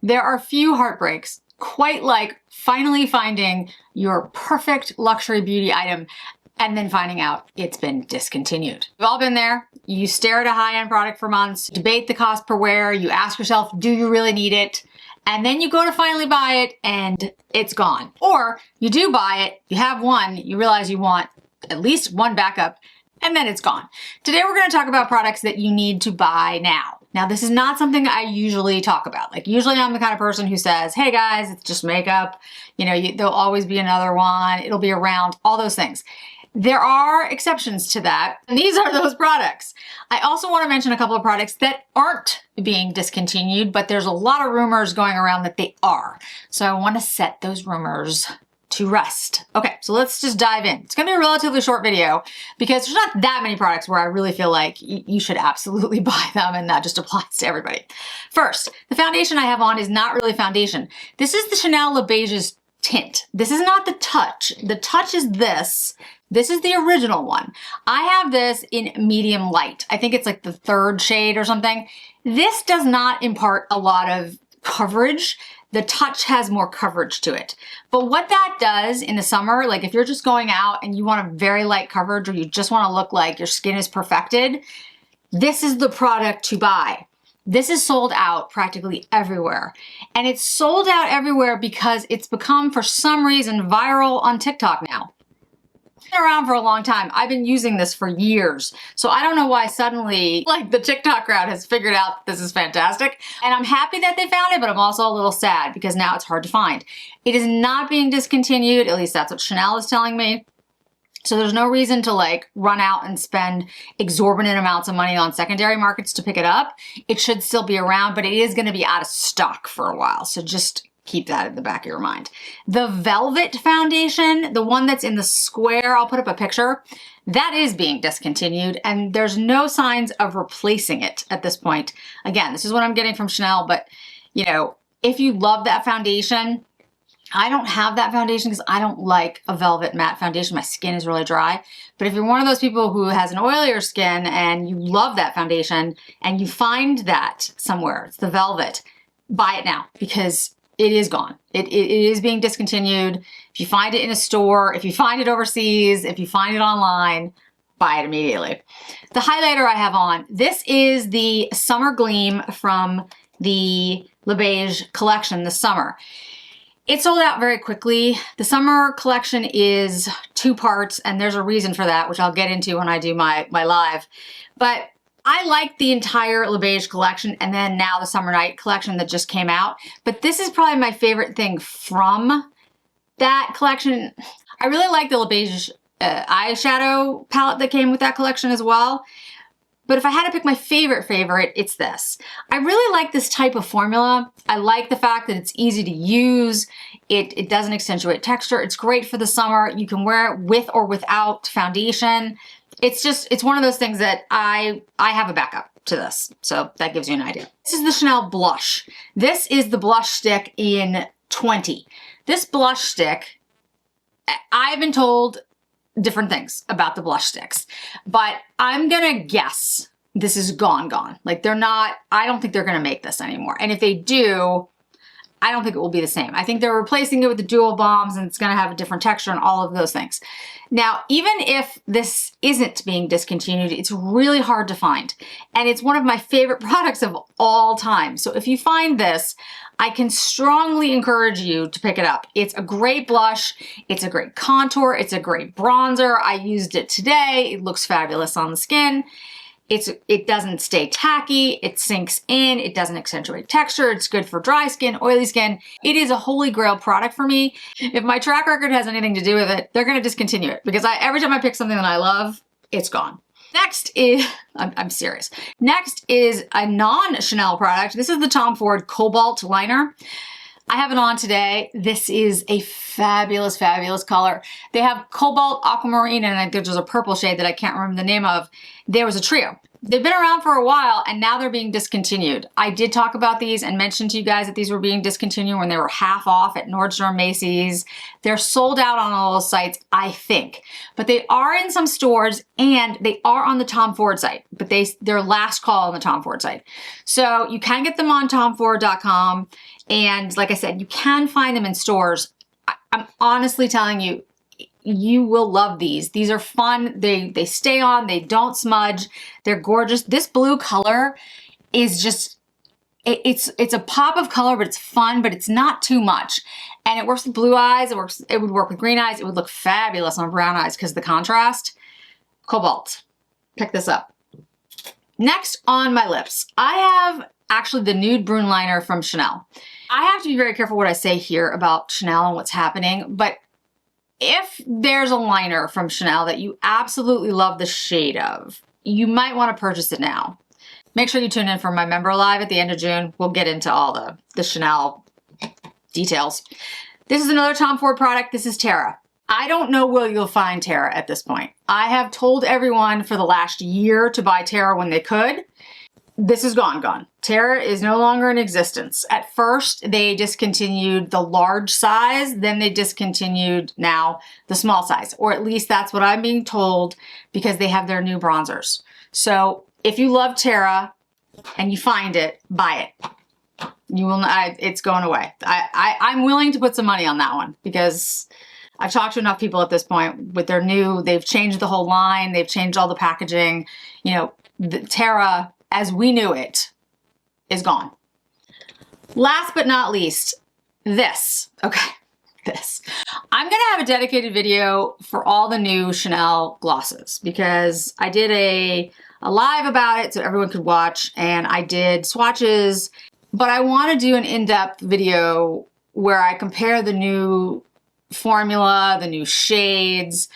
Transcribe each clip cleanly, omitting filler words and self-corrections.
There are few heartbreaks quite like finally finding your perfect luxury beauty item and then finding out it's been discontinued. We've all been there. You stare at a high-end product for months, debate the cost per wear, you ask yourself, do you really need it? And then you go to finally buy it and it's gone. Or you do buy it, you have one, you realize you want at least one backup, and then it's gone. Today we're gonna talk about products that you need to buy now. Now, this is not something I usually talk about. Like, usually I'm the kind of person who says, hey guys, it's just makeup. You know, there'll always be another one. It'll be around, all those things. There are exceptions to that, and these are those products. I also want to mention a couple of products that aren't being discontinued, but there's a lot of rumors going around that they are. So I want to set those rumors to rest. Okay, so let's just dive in. It's gonna be a relatively short video because there's not that many products where I really feel like you should absolutely buy them, and that just applies to everybody. First, the foundation I have on is not really foundation. This is the Chanel Le Beige's tint. This is not the Touch. The Touch is this. This is the original one. I have this in medium light. I think it's like the third shade or something. This does not impart a lot of coverage. The Touch has more coverage to it. But what that does in the summer, like if you're just going out and you want a very light coverage or you just want to look like your skin is perfected, this is the product to buy. This is sold out practically everywhere. And it's sold out everywhere because it's become, for some reason, viral on TikTok now. It's been around for a long time. I've been using this for years. So I don't know why suddenly, like, the TikTok crowd has figured out this is fantastic. And I'm happy that they found it, but I'm also a little sad because now it's hard to find. It is not being discontinued, at least that's what Chanel is telling me. So there's no reason to like run out and spend exorbitant amounts of money on secondary markets to pick it up. It should still be around, but it is going to be out of stock for a while. So just keep that in the back of your mind. The Velvet foundation, the one that's in the square, I'll put up a picture, that is being discontinued and there's no signs of replacing it at this point. Again, this is what I'm getting from Chanel, but you know, if you love that foundation, I don't have that foundation because I don't like a velvet matte foundation. My skin is really dry. But if you're one of those people who has an oilier skin and you love that foundation and you find that somewhere, it's the Velvet, buy it now because it is gone. It is being discontinued. If you find it in a store, if you find it overseas, if you find it online, buy it immediately. The highlighter I have on, this is the Summer Gleam from the Le Beige collection this summer. It sold out very quickly. The summer collection is 2 parts, and there's a reason for that, which I'll get into when I do my live. But I like the entire Le Beige collection, and then now the Summer Night collection that just came out. But this is probably my favorite thing from that collection. I really like the Le Beige eyeshadow palette that came with that collection as well. But if I had to pick my favorite, it's this. I really like this type of formula. I like the fact that it's easy to use. It doesn't accentuate texture. It's great for the summer. You can wear it with or without foundation. It's one of those things that I have a backup to this. So that gives you an idea. This is the Chanel blush. This is the blush stick in 20. This blush stick, I've been told different things about the blush sticks, but I'm gonna guess this is gone. Like I don't think they're gonna make this anymore. And if they do, I don't think it will be the same. I think they're replacing it with the dual bombs and it's gonna have a different texture and all of those things. Now, even if this isn't being discontinued, it's really hard to find. And it's one of my favorite products of all time. So if you find this, I can strongly encourage you to pick it up. It's a great blush. It's a great contour. It's a great bronzer. I used it today. It looks fabulous on the skin. It doesn't stay tacky. It sinks in. It doesn't accentuate texture. It's good for dry skin, oily skin. It is a holy grail product for me. If my track record has anything to do with it, they're going to discontinue it because every time I pick something that I love, it's gone. Next is, I'm serious. Next is a non-Chanel product. This is the Tom Ford Cobalt Liner. I have it on today. This is a fabulous, fabulous color. They have cobalt, aquamarine, and I think there's a purple shade that I can't remember the name of. There was a trio. They've been around for a while and now they're being discontinued. I did talk about these and mention to you guys that these were being discontinued when they were half off at Nordstrom, Macy's. They're sold out on all those sites, I think. But they are in some stores and they are on the Tom Ford site, but they're last call on the Tom Ford site. So you can get them on tomford.com. And like I said, you can find them in stores. I'm honestly telling you, you will love these. These are fun. They stay on, they don't smudge. They're gorgeous. This blue color is just, it's a pop of color, but it's fun, but it's not too much. And it works with blue eyes. It would work with green eyes. It would look fabulous on brown eyes because the contrast. Cobalt. Pick this up. Next on my lips, I have actually the Nude Brune Liner from Chanel. I have to be very careful what I say here about Chanel and what's happening, but if there's a liner from Chanel that you absolutely love the shade of, you might want to purchase it now. Make sure you tune in for my member live at the end of June. We'll get into all the Chanel details. This is another Tom Ford product. This is Terra. I don't know where you'll find Terra at this point. I have told everyone for the last year to buy Terra when they could. This is gone. Terra is no longer in existence. At first, they discontinued the large size, then they discontinued now the small size, or at least that's what I'm being told because they have their new bronzers. So if you love Terra and you find it, buy it. You will not, it's going away. I'm willing to put some money on that one because I've talked to enough people at this point with their new, they've changed the whole line, they've changed all the packaging. You know, the Terra, as we knew it, is gone. Last but not least, this. Okay, this. I'm gonna have a dedicated video for all the new Chanel glosses because I did a live about it so everyone could watch, and I did swatches, but I wanna do an in-depth video where I compare the new formula, the new shades,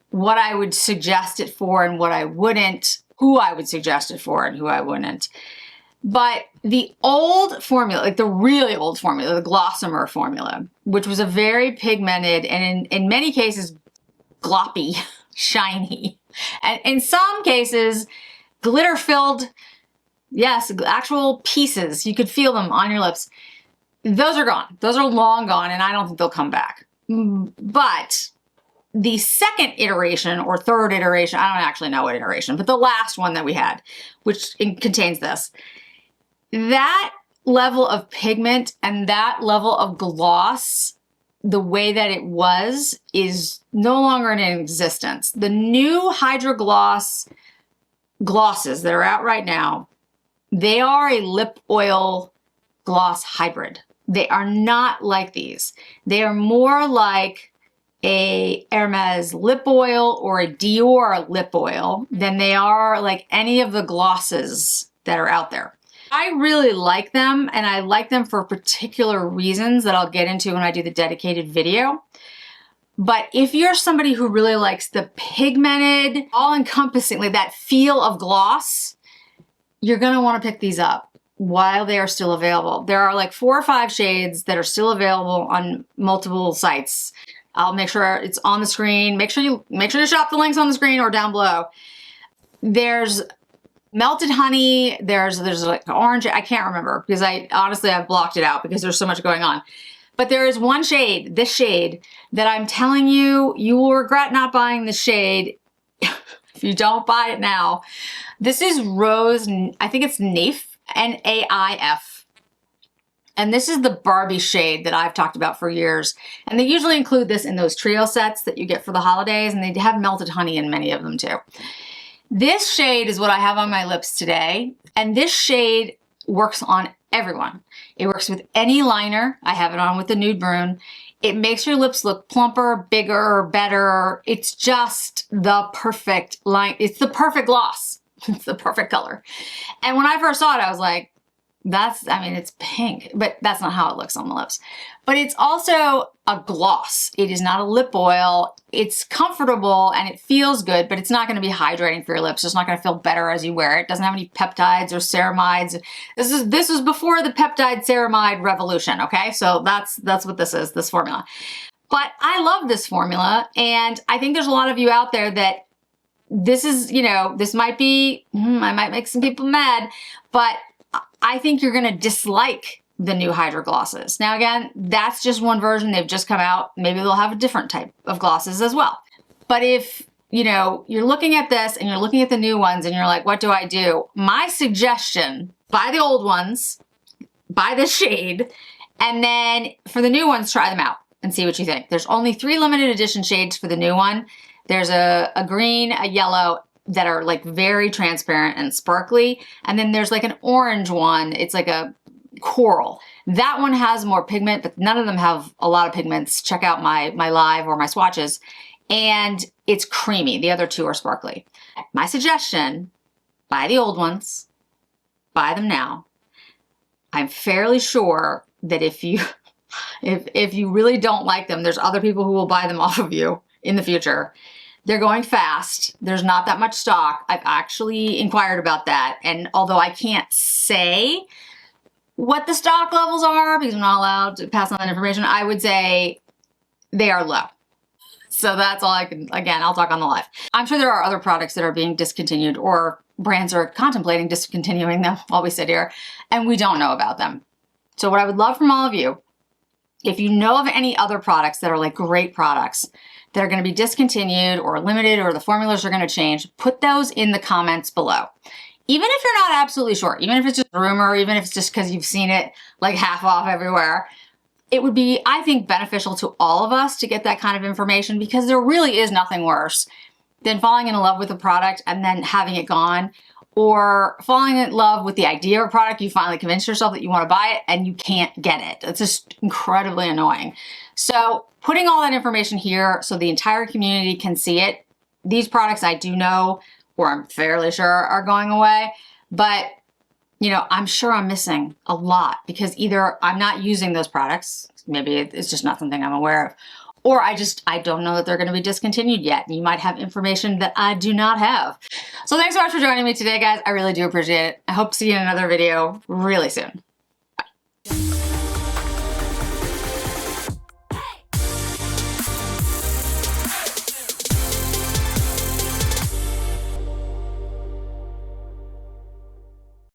what I would suggest it for and what I wouldn't, who I would suggest it for and who I wouldn't. But the old formula, like the really old formula, the Glossamer formula, which was a very pigmented and in many cases gloppy, shiny, and in some cases glitter filled, yes, actual pieces, you could feel them on your lips. Those are gone. Those are long gone, and I don't think they'll come back. But the second iteration or third iteration, I don't actually know what iteration, but the last one that we had, which contains this, that level of pigment and that level of gloss, the way that it was, is no longer in existence. The new Hydra Gloss glosses that are out right now, they are a lip oil gloss hybrid. They are not like these. They are more like a Hermes lip oil or a Dior lip oil than they are like any of the glosses that are out there. I really like them, and I like them for particular reasons that I'll get into when I do the dedicated video. But if you're somebody who really likes the pigmented, all-encompassing, like that feel of gloss, you're gonna wanna pick these up while they are still available. There are like 4 or 5 shades that are still available on multiple sites. I'll make sure it's on the screen. Make sure you shop the links on the screen or down below. There's melted honey. There's like orange. I can't remember because I've blocked it out because there's so much going on. But there is one shade, this shade, that I'm telling you, you will regret not buying the shade if you don't buy it now. This is Rose, I think it's Naif, N-A-I-F. And this is the Barbie shade that I've talked about for years. And they usually include this in those trio sets that you get for the holidays, and they have melted honey in many of them too. This shade is what I have on my lips today, and this shade works on everyone. It works with any liner. I have it on with the Nude Brune. It makes your lips look plumper, bigger, better. It's just the perfect line. It's the perfect gloss. It's the perfect color. And when I first saw it, I was like, it's pink, but that's not how it looks on the lips. But it's also a gloss. It is not a lip oil. It's comfortable and it feels good, but it's not going to be hydrating for your lips. It's not going to feel better as you wear it. It doesn't have any peptides or ceramides. This was before the peptide ceramide revolution, okay? So that's what this is, this formula. But I love this formula, and I think there's a lot of you out there that this is, this might be, I might make some people mad, but I think you're gonna dislike the new Hydra glosses. Now again, that's just one version. They've just come out. Maybe they'll have a different type of glosses as well. But if, you're looking at this and you're looking at the new ones and you're like, what do I do? My suggestion, buy the old ones, buy the shade, And then for the new ones, try them out and see what you think. There's only 3 limited edition shades for the new one. There's a green, a yellow that are like very transparent and sparkly. And then there's like an orange one. It's like a coral. That one has more pigment, but none of them have a lot of pigments. Check out my live or my swatches. And it's creamy. The other 2 are sparkly. My suggestion, buy the old ones. Buy them now. I'm fairly sure that if you really don't like them, there's other people who will buy them off of you in the future. They're going fast. There's not that much stock. I've actually inquired about that. And although I can't say what the stock levels are because I'm not allowed to pass on that information, I would say they are low. So that's all I can, again, I'll talk on the live. I'm sure there are other products that are being discontinued or brands are contemplating discontinuing them while we sit here and we don't know about them. So what I would love from all of you, if you know of any other products that are like great products that are going to be discontinued or limited or the formulas are going to change, put those in the comments below. Even if you're not absolutely sure, even if it's just a rumor, even if it's just because you've seen it like half off everywhere, it would be, I think, beneficial to all of us to get that kind of information because there really is nothing worse than falling in love with a product and then having it gone, or falling in love with the idea of a product, you finally convince yourself that you want to buy it and you can't get it. It's just incredibly annoying. So putting all that information here so the entire community can see it. These products I do know, or I'm fairly sure are going away, but you know, I'm sure I'm missing a lot because either I'm not using those products, maybe it's just not something I'm aware of, or I don't know that they're going to be discontinued yet. You might have information that I do not have. So thanks so much for joining me today, guys. I really do appreciate it. I hope to see you in another video really soon.